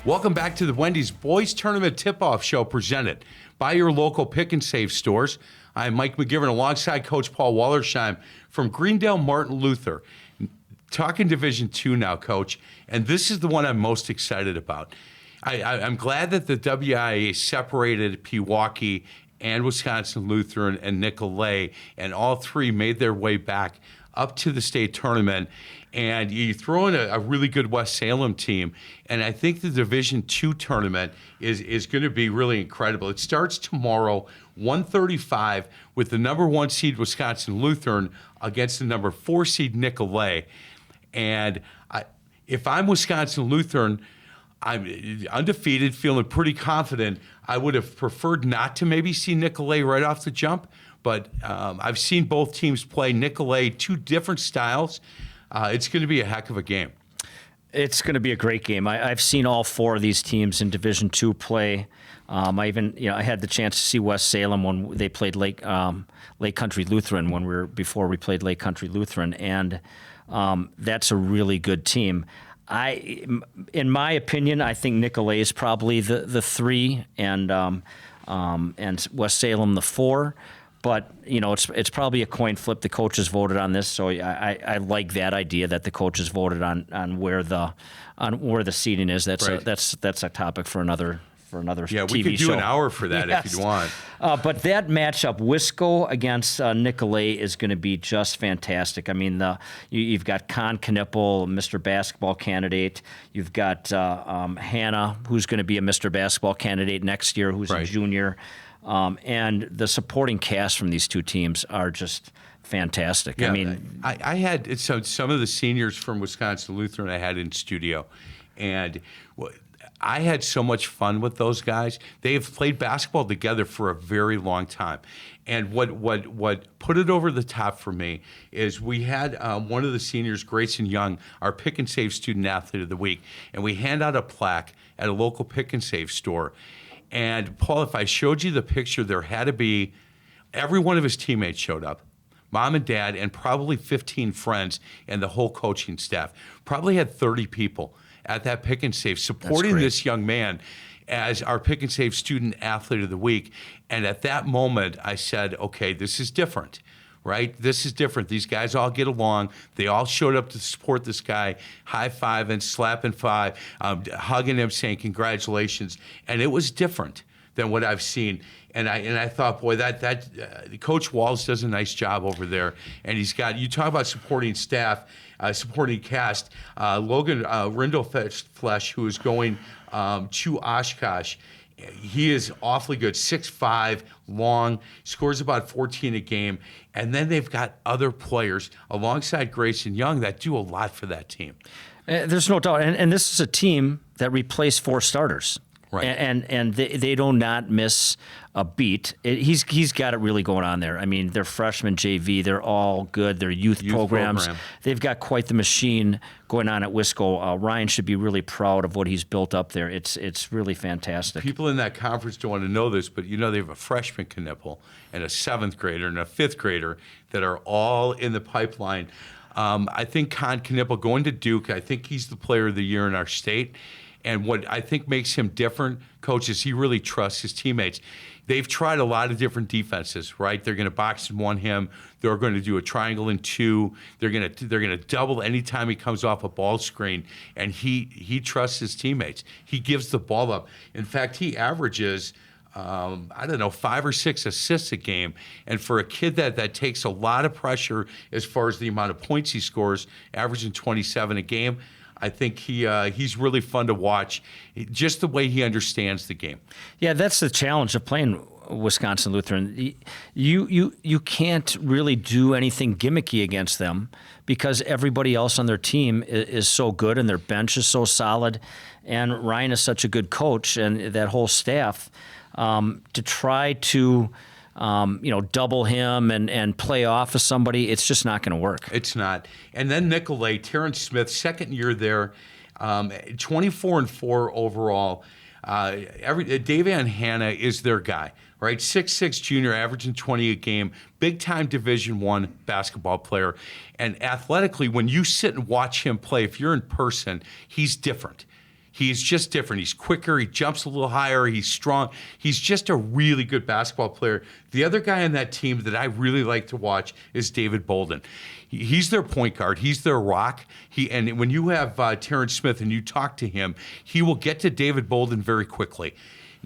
Welcome back to the Wendy's Boys Tournament Tip-Off Show presented by your local Pick and Save stores. I'm Mike McGivern alongside Coach Paul Wallersheim from Greendale Martin Luther. Talking Division II now, Coach, and this is the one I'm most excited about. I'm glad that the WIA separated Pewaukee and Wisconsin Lutheran and Nicolet, and all three made their way back up to the state tournament. And you throw in a really good West Salem team, and I think the Division II tournament is going to be really incredible. It starts tomorrow, 1:35, with the number 1 seed Wisconsin Lutheran against the number 4 seed Nicolet. And if I'm Wisconsin Lutheran, I'm undefeated, feeling pretty confident. I would have preferred not to maybe see Nicolet right off the jump, but I've seen both teams play. Nicolet, 2 different styles. It's going to be a heck of a game. It's going to be a great game. I've seen all 4 of these teams in Division II play. I had the chance to see West Salem when they played Lake Country Lutheran before we played Lake Country Lutheran, and that's a really good team. In my opinion, I think Nicolet is probably the 3, and West Salem the 4. But it's probably a coin flip. The coaches voted on this, so I like that idea that the coaches voted on where the seating is. That's right. That's a topic for another TV show. Yeah, we could do an hour for that if you'd want. But that matchup, Wisco against Nicolet, is going to be just fantastic. I mean, you've got Con Knipple, Mr. Basketball candidate. You've got Hannah, who's going to be a Mr. Basketball candidate next year, who's a junior. And the supporting cast from these 2 teams are just fantastic. Yeah, I mean, I had some of the seniors from Wisconsin Lutheran I had in studio, and I had so much fun with those guys. They have played basketball together for a very long time. And what put it over the top for me is we had one of the seniors, Grayson Young, our Pick and Save Student Athlete of the Week, and we hand out a plaque at a local Pick and Save store. And Paul, if I showed you the picture, there had to be every one of his teammates showed up, mom and dad, and probably 15 friends and the whole coaching staff. Probably had 30 people at that Pick and Save supporting this young man as our Pick and Save Student Athlete of the Week. And at that moment, I said, okay, this is different. Right? This is different. These guys all get along. They all showed up to support this guy, high-fiving, slapping 5, hugging him, saying congratulations. And it was different than what I've seen. And I thought, boy, that Coach Walls does a nice job over there. And he's got, you talk about supporting staff, supporting cast. Logan Rindelflesh, who is going to Oshkosh, he is awfully good, 6'5", long, scores about 14 a game. And then they've got other players alongside Grayson Young that do a lot for that team. There's no doubt. And this is a team that replaced 4 starters. Right. And they do not miss a beat. He's got it really going on there. I mean, they're freshmen JV. They're all good. They're youth programs. They've got quite the machine going on at Wisco. Ryan should be really proud of what he's built up there. It's really fantastic. People in that conference don't want to know this, but they have a freshman Knipple and a 7th grader and a 5th grader that are all in the pipeline. I think Con Knipple going to Duke, I think he's the player of the year in our state. And what I think makes him different, Coach, is he really trusts his teammates. They've tried a lot of different defenses, right? They're going to box and 1 him. They're going to do a triangle and 2. They're going to double anytime he comes off a ball screen, and he trusts his teammates. He gives the ball up. In fact, he averages 5 or 6 assists a game. And for a kid that takes a lot of pressure as far as the amount of points he scores, averaging 27 a game, I think he's really fun to watch, just the way he understands the game. Yeah, that's the challenge of playing Wisconsin Lutheran. You can't really do anything gimmicky against them because everybody else on their team is so good and their bench is so solid, and Ryan is such a good coach and that whole staff to try to double him and play off of somebody, it's just not going to work. It's not. And then Nicolet, Terrence Smith, 2nd year there, 24-4 overall. Davion Hanna is their guy, right? 6'6" junior, averaging 20 a game, big-time Division I basketball player. And athletically, when you sit and watch him play, if you're in person, he's different. He's just different. He's quicker. He jumps a little higher. He's strong. He's just a really good basketball player. The other guy on that team that I really like to watch is David Bolden. He's their point guard. He's their rock. And when you have Terrence Smith and you talk to him, he will get to David Bolden very quickly.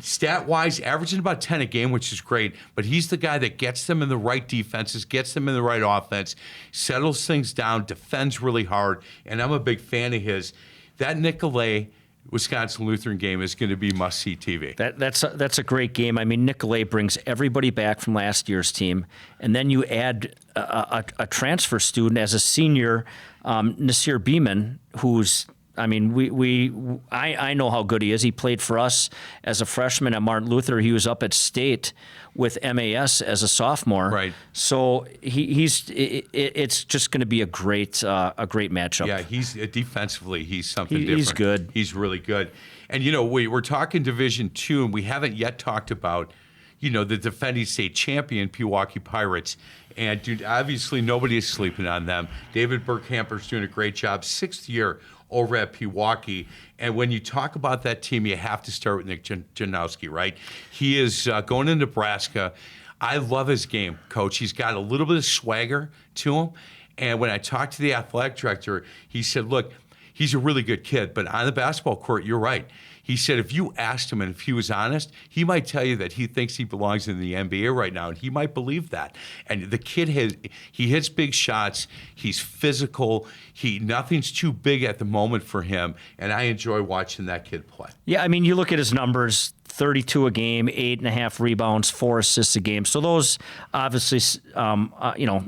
Stat-wise, averaging about 10 a game, which is great, but he's the guy that gets them in the right defenses, gets them in the right offense, settles things down, defends really hard, and I'm a big fan of his. That Nicolet Wisconsin Lutheran game is going to be must-see TV. That's a great game. I mean, Nicolet brings everybody back from last year's team, and then you add a transfer student as a senior, Nasir Beeman, who's I mean, I know how good he is. He played for us as a freshman at Martin Luther. He was up at state with MAS as a sophomore. Right. So it's just going to be a great matchup. Yeah, he's defensively, he's something different. He's good. He's really good. And we're talking Division II, and we haven't yet talked about the defending state champion Pewaukee Pirates. And dude, obviously nobody is sleeping on them. David Burkhamper's doing a great job. 6th year over at Pewaukee. And when you talk about that team, you have to start with Nick Szydlowski, right? He is going to Nebraska. I love his game, Coach. He's got a little bit of swagger to him. And when I talked to the athletic director, he said, look, he's a really good kid, but on the basketball court, you're right. He said if you asked him and if he was honest, he might tell you that he thinks he belongs in the NBA right now, and he might believe that. And the kid he hits big shots. He's physical. Nothing's too big at the moment for him, and I enjoy watching that kid play. Yeah, I mean, you look at his numbers: 32 a game, 8.5 rebounds, 4 assists a game. So those obviously,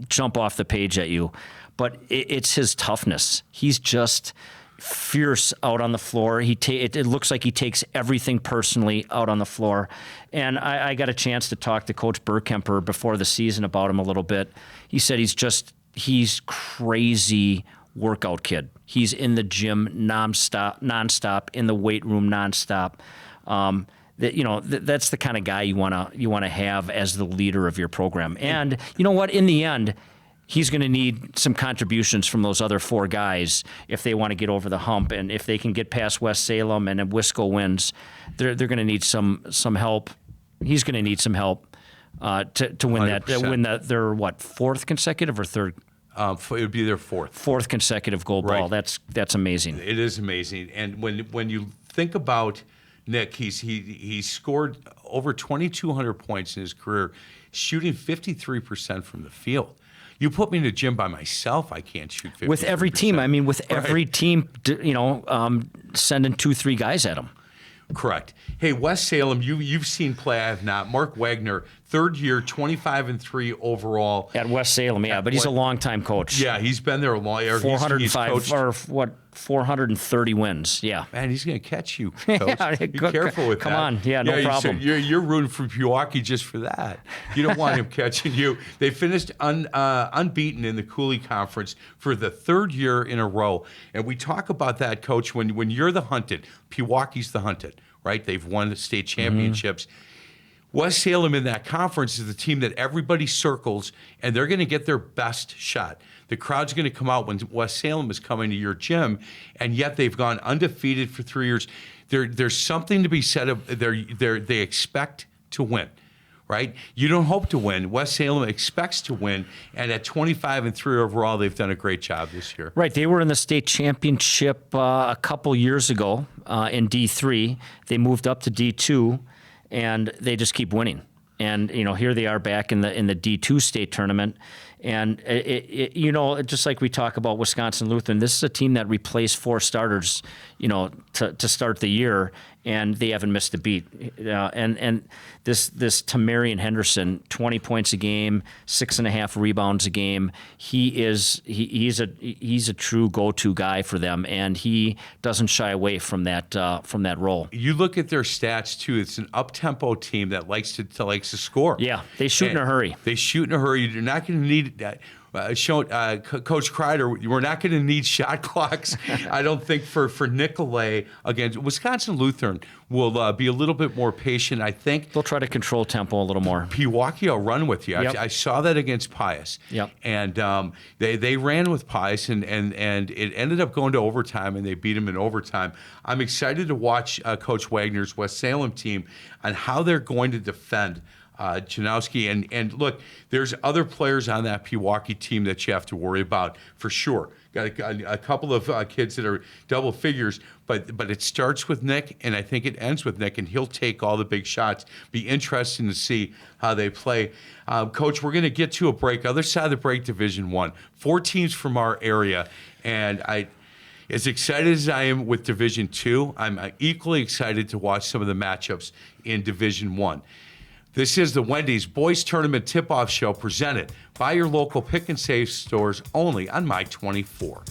jump off the page at you. But it's his toughness. He's just fierce out on the floor. It looks like he takes everything personally out on the floor. And I got a chance to talk to Coach Burkhamper before the season about him a little bit. He said he's crazy workout kid. He's in the gym nonstop, in the weight room nonstop. That's the kind of guy you want to have as the leader of your program. And you know what? In the end, he's going to need some contributions from those other 4 guys if they want to get over the hump, and if they can get past West Salem and if Wisco wins, they're going to need some help. He's going to need some help to win 100%. Their 4th consecutive or 3rd? It would be their 4th consecutive gold ball. That's amazing. It is amazing. And when you think about Nick, he's scored over 2,200 points in his career, shooting 53% from the field. You put me in a gym by myself, I can't shoot 50%. With every team, every team, sending 2-3 guys at him. Correct. Hey, West Salem, you've seen play. I have not. Mark Wagner, 3rd year, 25-3 overall at West Salem. Yeah, but he's a longtime coach. Yeah, he's been there a long. 405 or 430 wins. Yeah, man, he's going to catch you, Coach. Be careful with that. Come on, no problem. You're rooting for Pewaukee just for that. You don't want him catching you. They finished unbeaten in the Cooley Conference for the 3rd year in a row, and we talk about that, Coach. When you're the hunted, Pewaukee's the hunted, right? They've won the state championships. Mm-hmm. West Salem in that conference is the team that everybody circles, and they're going to get their best shot. The crowd's going to come out when West Salem is coming to your gym, and yet they've gone undefeated for 3 years. There's something to be said of they expect to win, right? You don't hope to win. West Salem expects to win, and at 25-3 overall, they've done a great job this year. Right, they were in the state championship a couple years ago in D3. They moved up to D2. And they just keep winning. And, here they are back in the D2 state tournament. And, just like we talk about Wisconsin Lutheran, this is a team that replaced 4 starters, to start the year, and they haven't missed a beat. And this Tamarian Henderson, 20 points a game, 6.5 rebounds a game. He's a true go-to guy for them, and he doesn't shy away from that role. You look at their stats too. It's an up-tempo team that likes to score. Yeah, they shoot in a hurry. They shoot in a hurry. You're not going to need that. Coach Kreider, we're not going to need shot clocks. I don't think for Nicolet against Wisconsin Lutheran will be a little bit more patient. I think They'll try to control tempo a little more. Pewaukee will run with you. Yep. I saw that against Pius. Yep. And they ran with Pius, and it ended up going to overtime, and they beat him in overtime. I'm excited to watch Coach Wagner's West Salem team on how they're going to defend Szydlowski. And look, there's other players on that Pewaukee team that you have to worry about for sure. Got a couple of kids that are double figures, but it starts with Nick, and I think it ends with Nick, and he'll take all the big shots. Be interesting to see how they play. Coach, we're going to get to a break. Other side of the break, Division I. 4 teams from our area, and as excited as I am with Division II, I'm equally excited to watch some of the matchups in Division I. This is the Wendy's Boys Tournament Tip-Off Show presented by your local pick and save stores only on My 24.